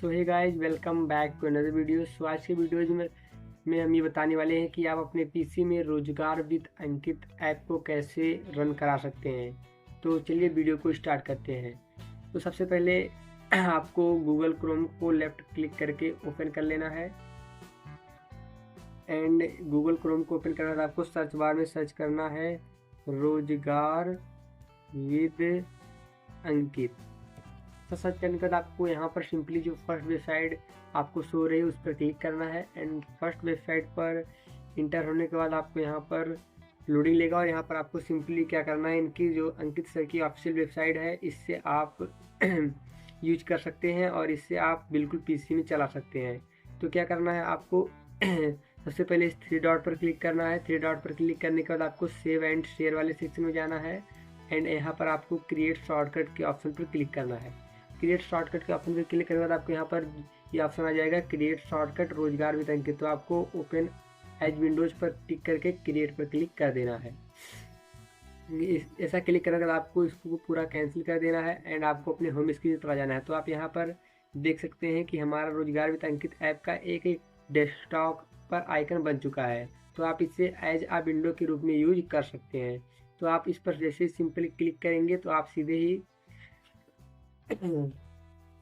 So hey guys, welcome back to another video. So आज के videos में हम ये बताने वाले हैं कि आप अपने पीसी में रोजगार विद अंकित ऐप को कैसे रन करा सकते हैं। तो चलिए वीडियो को स्टार्ट करते हैं। तो सबसे पहले आपको गूगल क्रोम को लेफ्ट क्लिक करके ओपन कर लेना है एंड गूगल क्रोम को ओपन करना है। आपको सर्च बार में सर्च करना है रोजगार विद अंकित। तो सर्च करने के बाद आपको यहाँ पर सिंपली जो फर्स्ट वेबसाइट आपको शो रही है उस पर क्लिक करना है एंड फर्स्ट वेबसाइट पर इंटर होने के बाद आपको यहाँ पर लोडिंग लेगा और यहाँ पर आपको सिंपली क्या करना है, इनकी जो अंकित सर की ऑफिशियल वेबसाइट है इससे आप यूज कर सकते हैं और इससे आप बिल्कुल पीसी में चला सकते हैं। तो क्या करना है आपको सबसे पहले इस थ्री डॉट पर क्लिक करना है। थ्री डॉट पर क्लिक करने के बाद आपको सेव एंड शेयर वाले सेक्शन में जाना है एंड यहाँ पर आपको क्रिएट शॉर्टकट के ऑप्शन पर क्लिक करना है। क्रिएट शॉर्टकट के ऑप्शन पर क्लिक करने के बाद आपको यहाँ पर ये ऑप्शन आ जाएगा क्रिएट शॉर्टकट रोजगार विद अंकित। तो आपको ओपन एज विंडोज पर टिक करके क्रिएट पर क्लिक कर देना है। ऐसा क्लिक करने के बाद आपको इसको पूरा कैंसिल कर देना है एंड आपको अपने होम स्क्रीन पर आ जाना है। तो आप यहाँ पर देख सकते हैं कि हमारा रोजगार विद अंकित ऐप का एक डेस्कटॉप पर आइकन बन चुका है। तो आप इसे एज आ विंडो के रूप में यूज कर सकते हैं। तो आप इस पर जैसे सिंपली क्लिक करेंगे तो आप सीधे ही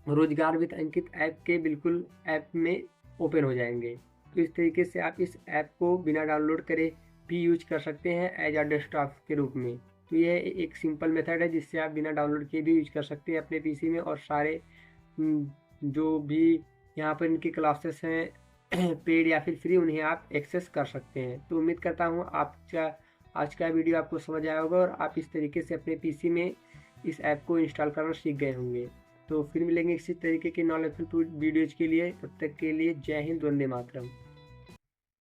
रोजगार विद अंकित ऐप के बिल्कुल ऐप में ओपन हो जाएंगे। तो इस तरीके से आप इस ऐप को बिना डाउनलोड करे भी यूज कर सकते हैं एज आ डेस्कटॉप के रूप में। तो यह एक सिंपल मेथड है जिससे आप बिना डाउनलोड किए भी यूज कर सकते हैं अपने पीसी में और सारे जो भी यहाँ पर इनके क्लासेस हैं पेड या फिर फ्री उन्हें आप एक्सेस कर सकते हैं। तो उम्मीद करता हूँ आज का वीडियो आपको समझ आया होगा और आप इस तरीके से अपने पीसी में इस ऐप को इंस्टॉल करना सीख गए होंगे। तो फिर मिलेंगे इसी तरीके के नॉलेजफुल वीडियोज़ के लिए। तब तक के लिए जय हिंद, वंदे मातरम।